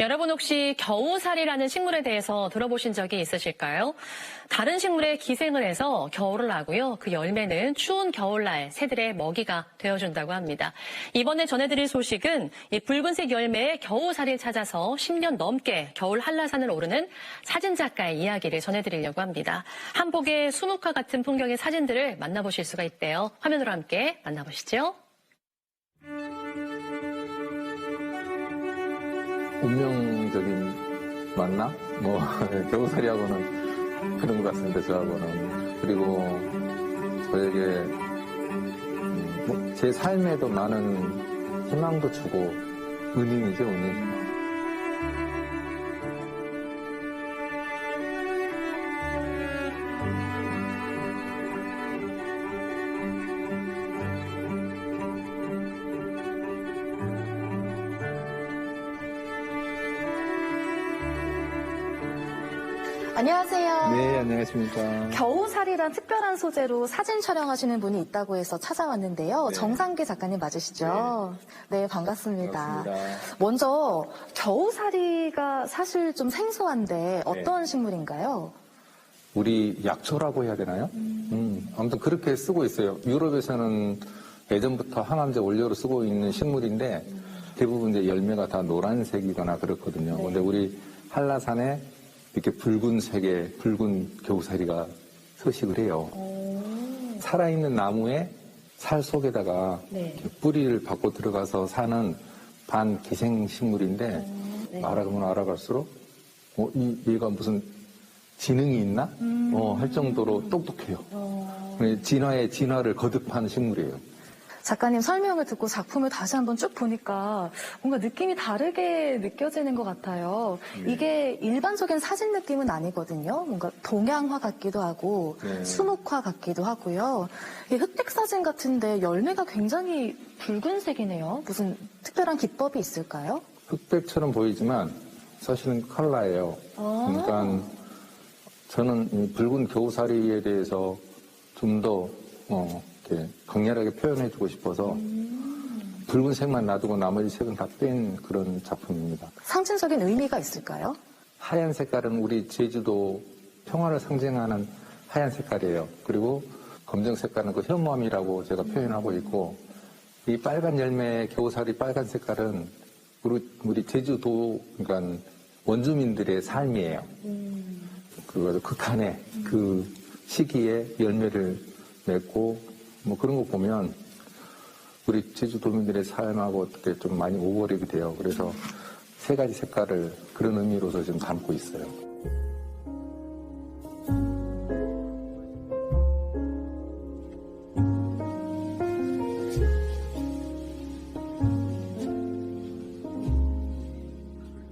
여러분 혹시 겨우살이라는 식물에 대해서 들어보신 적이 있으실까요? 다른 식물에 기생을 해서 겨울을 나고요. 그 열매는 추운 겨울날 새들의 먹이가 되어준다고 합니다. 이번에 전해드릴 소식은 이 붉은색 열매의 겨우살을 찾아서 10년 넘게 겨울 한라산을 오르는 사진작가의 이야기를 전해드리려고 합니다. 한복의 수묵화 같은 풍경의 사진들을 만나보실 수가 있대요. 화면으로 함께 만나보시죠. 운명적인 만남? 겨우살이하고는 그런 것 같습니다, 저하고는. 그리고 저에게 제 삶에도 많은 희망도 주고 은인이죠, 은인. 안녕하세요. 네, 안녕하십니까. 겨우살이란 특별한 소재로 사진 촬영하시는 분이 있다고 해서 찾아왔는데요. 네. 정상기 작가님 맞으시죠? 네, 반갑습니다. 반갑습니다. 먼저 겨우살이가 사실 좀 생소한데 어떤 식물인가요? 우리 약초라고 해야 되나요? 아무튼 그렇게 쓰고 있어요. 유럽에서는 예전부터 항암제 원료로 쓰고 있는 식물인데 대부분 이제 열매가 다 노란색이거나 그렇거든요. 근데 우리 한라산에 이렇게 붉은색의 붉은 겨우살이가 서식을 해요. 살아있는 나무의 살 속에다가 이렇게 뿌리를 받고 들어가서 사는 반기생식물인데 알아가면 알아갈수록 얘가 무슨 지능이 있나? 할 정도로 똑똑해요. 진화를 거듭한 식물이에요. 작가님 설명을 듣고 작품을 다시 한번 쭉 보니까 뭔가 느낌이 다르게 느껴지는 것 같아요. 이게 일반적인 사진 느낌은 아니거든요. 뭔가 동양화 같기도 하고 수묵화 같기도 하고요. 이게 흑백 사진 같은데 열매가 굉장히 붉은색이네요. 무슨 특별한 기법이 있을까요? 흑백처럼 보이지만 사실은 컬러예요. 그러니까 저는 이 붉은 겨우살이에 대해서 좀 더 이렇게 강렬하게 표현해주고 싶어서 붉은색만 놔두고 나머지 색은 다 뺀 그런 작품입니다. 상징적인 의미가 있을까요? 하얀 색깔은 우리 제주도 평화를 상징하는 하얀 색깔이에요. 그리고 검정 색깔은 그 현무암이라고 제가 표현하고 있고 이 빨간 열매 겨우살이 빨간 색깔은 우리 제주도 그러니까 원주민들의 삶이에요. 그래서 극한의 그 시기에 열매를 맺고 그런 거 보면 우리 제주도민들의 삶하고 어떻게 좀 많이 오버랩이 돼요. 그래서 세 가지 색깔을 그런 의미로서 지금 담고 있어요.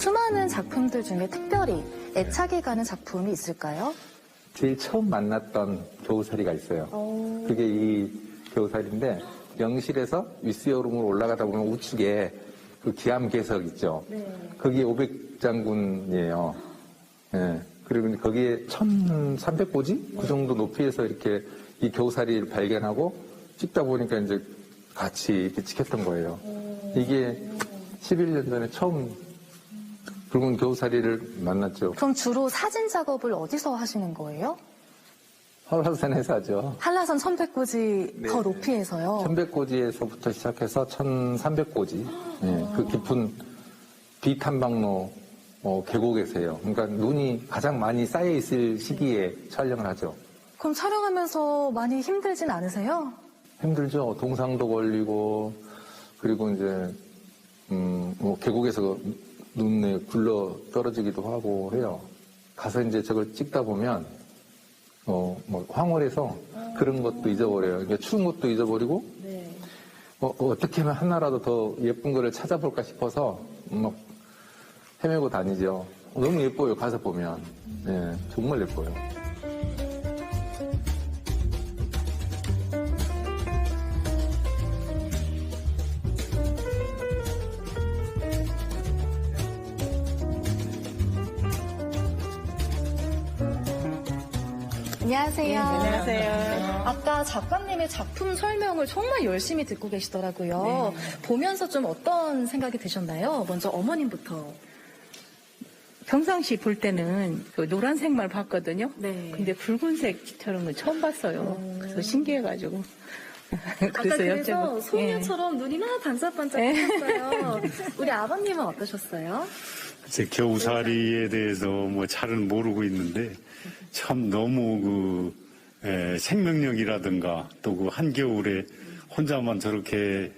수많은 작품들 중에 특별히 애착이 가는 작품이 있을까요? 제일 처음 만났던 겨우살이가 있어요. 그게 이 겨우살인데 영실에서 윗수여름으로 올라가다 보면 우측에 그 기암괴석 있죠. 거기에 500장군이에요. 예. 그리고 거기에 1300고지? 그 정도 높이에서 이렇게 이 겨우살이를 발견하고 찍다 보니까 이제 같이 이렇게 찍혔던 거예요. 이게 11년 전에 처음 붉은 겨우살이를 만났죠. 그럼 주로 사진 작업을 어디서 하시는 거예요? 한라산에서 하죠. 한라산 1100고지 더 높이에서요? 1100고지에서부터 시작해서 1300고지. 그 깊은 비탐방로 계곡에서요. 그러니까 눈이 가장 많이 쌓여 있을 시기에 촬영을 하죠. 그럼 촬영하면서 많이 힘들진 않으세요? 힘들죠. 동상도 걸리고 그리고 이제 계곡에서 눈에 굴러 떨어지기도 하고 해요. 가서 이제 저걸 찍다 보면 황홀해서 그런 것도 잊어버려요. 그러니까 추운 것도 잊어버리고 어떻게 하면 하나라도 더 예쁜 거를 찾아볼까 싶어서 막 헤매고 다니죠. 너무 예뻐요. 가서 보면. 네, 정말 예뻐요. 안녕하세요. 네, 안녕하세요. 아까 작가님의 작품 설명을 정말 열심히 듣고 계시더라고요. 보면서 좀 어떤 생각이 드셨나요? 먼저 어머님부터. 평상시 볼 때는 그 노란색만 봤거든요. 네. 근데 붉은색처럼은 처음 봤어요. 그래서 신기해가지고. 아까 그래서 여쭤보- 소녀처럼 눈이 막 반짝반짝했어요. 우리 아버님은 어떠셨어요? 제 겨우살이에 대해서 뭐 잘은 모르고 있는데 참 너무 생명력이라든가 또 그 한겨울에 혼자만 저렇게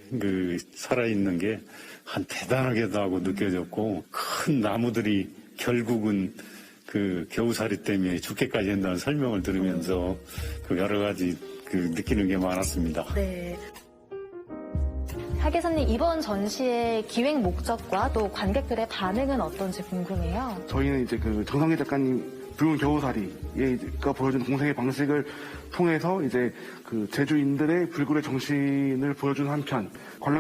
살아있는 게 한 대단하게도 하고 느껴졌고 큰 나무들이 결국은 그 겨우살이 때문에 죽게까지 한다는 설명을 들으면서 그 여러 가지 느끼는 게 많았습니다. 네. 하계사님, 이번 전시의 기획 목적과 또 관객들의 반응은 어떤지 궁금해요. 저희는 이제 그 정상기 작가님 붉은 겨우살이가 보여준 공생의 방식을 통해서 이제 그 제주인들의 불굴의 정신을 보여주는 한편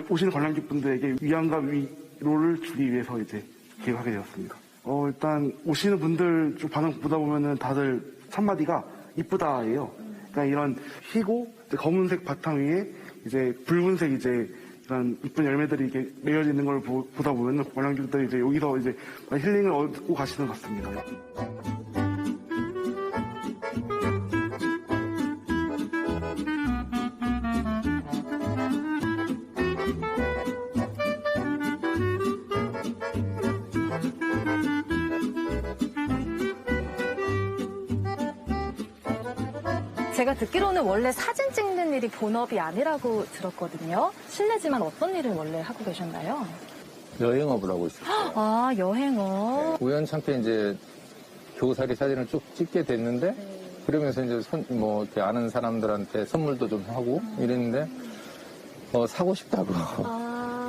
오시는 관람객분들에게 위안과 위로를 주기 위해서 이제 기획하게 되었습니다. 일단 오시는 분들 좀 반응 보다 보면은 다들 첫마디가 이쁘다예요. 그러니까 이런 희고 이제 검은색 바탕 위에 이제 붉은색 이제 이런 이쁜 열매들이 이렇게 매여져 있는 걸 보다 보면은 관람객들이 이제 여기서 이제 힐링을 얻고 가시는 것 같습니다. 제가 듣기로는 원래 사진 찍는 일이 본업이 아니라고 들었거든요. 실례지만 어떤 일을 원래 하고 계셨나요? 여행업을 하고 있어요. 아, 여행업. 우연찮게 이제 겨우살이 사진을 쭉 찍게 됐는데, 그러면서 이제 이렇게 아는 사람들한테 선물도 좀 하고 이랬는데, 사고 싶다고.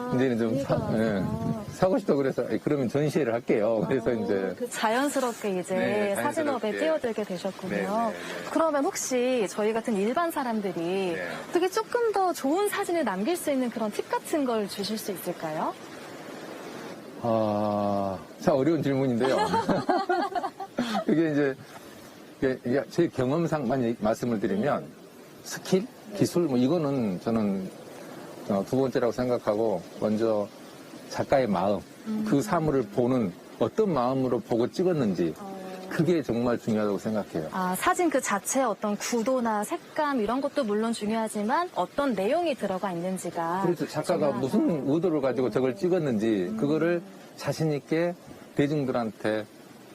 근데 좀 사고 싶다고 그래서, 그러면 전시회를 할게요. 그래서 이제. 자연스럽게 이제 네, 사진업에 자연스럽게. 뛰어들게 되셨군요. 네, 네, 네. 그러면 혹시 저희 같은 일반 사람들이 네. 어떻게 조금 더 좋은 사진을 남길 수 있는 그런 팁 같은 걸 주실 수 있을까요? 참 어려운 질문인데요. 이게 이제, 이게 제 경험상만 말씀을 드리면, 스킬, 기술, 이거는 저는 두 번째라고 생각하고, 먼저 작가의 마음, 그 사물을 보는 어떤 마음으로 보고 찍었는지, 그게 정말 중요하다고 생각해요. 사진 그 자체의 어떤 구도나 색감 이런 것도 물론 중요하지만 어떤 내용이 들어가 있는지가. 그렇죠. 작가가 중요하다. 무슨 의도를 가지고 저걸 찍었는지, 그거를 자신있게 대중들한테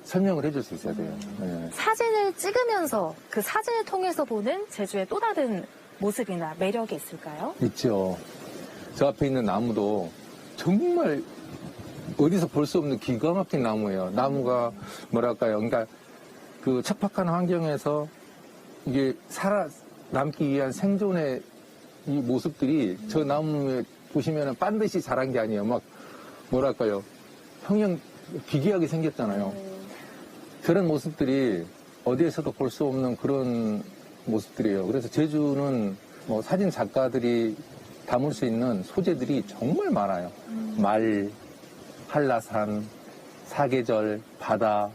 설명을 해줄 수 있어야 돼요. 네. 사진을 찍으면서 그 사진을 통해서 보는 제주의 또 다른 모습이나 매력이 있을까요? 있죠. 저 앞에 있는 나무도 정말 어디서 볼 수 없는 기가 막힌 나무예요. 나무가 뭐랄까요. 그러니까 그 척박한 환경에서 이게 살아남기 위한 생존의 이 모습들이 저 나무에 보시면 반드시 자란 게 아니에요. 막 뭐랄까요. 평형 기괴하게 생겼잖아요. 그런 모습들이 어디에서도 볼 수 없는 그런 모습들이에요. 그래서 제주는 사진 작가들이 담을 수 있는 소재들이 정말 많아요. 말, 한라산, 사계절, 바다,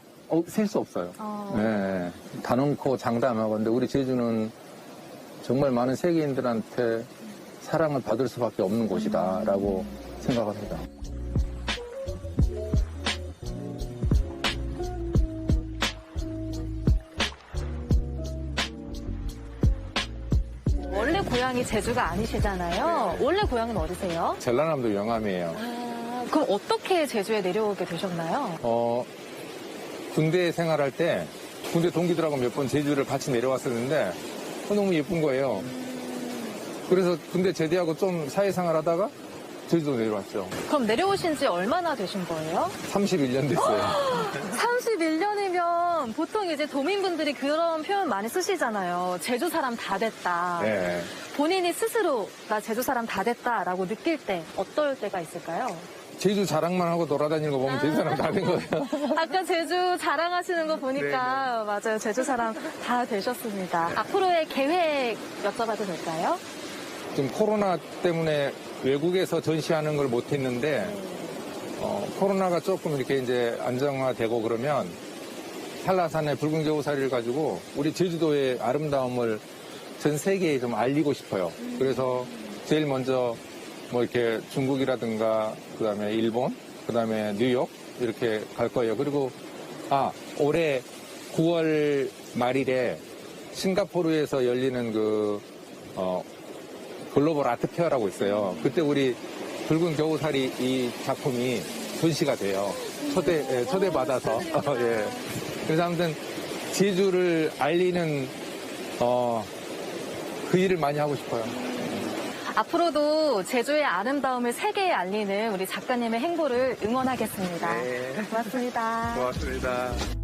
셀 수 없어요. 네. 단언코 장담하고, 근데 우리 제주는 정말 많은 세계인들한테 사랑을 받을 수밖에 없는 곳이다라고 생각합니다. 원래 고향이 제주가 아니시잖아요. 원래 고향은 어디세요? 전라남도 영암이에요. 그럼 어떻게 제주에 내려오게 되셨나요? 군대 생활할 때 군대 동기들하고 몇 번 제주를 같이 내려왔었는데 너무 예쁜 거예요. 그래서 군대 제대하고 좀 사회생활 하다가 제주도 내려왔죠. 그럼 내려오신 지 얼마나 되신 거예요? 31년 됐어요. 31년이면 보통 이제 도민분들이 그런 표현 많이 쓰시잖아요. 제주 사람 다 됐다. 네. 본인이 스스로 나 제주 사람 다 됐다라고 느낄 때 어떨 때가 있을까요? 제주 자랑만 하고 돌아다니는 거 보면 제주 사람 다 된 거예요. 아까 제주 자랑하시는 거 보니까 맞아요. 제주 사람 다 되셨습니다. 앞으로의 계획 여쭤봐도 될까요? 지금 코로나 때문에 외국에서 전시하는 걸 못했는데 코로나가 조금 이렇게 이제 안정화되고 그러면 한라산의 붉은 겨우살이를 가지고 우리 제주도의 아름다움을 전 세계에 좀 알리고 싶어요. 그래서 제일 먼저 이렇게 중국이라든가 그다음에 일본, 그다음에 뉴욕 이렇게 갈 거예요. 그리고 올해 9월 말일에 싱가포르에서 열리는 글로벌 아트 페어라고 있어요. 그때 우리 붉은 겨우살이 이 작품이 전시가 돼요. 초대받아서. 예. 그래서 아무튼 제주를 알리는, 그 일을 많이 하고 싶어요. 앞으로도 제주의 아름다움을 세계에 알리는 우리 작가님의 행보를 응원하겠습니다. 네. 고맙습니다. 고맙습니다.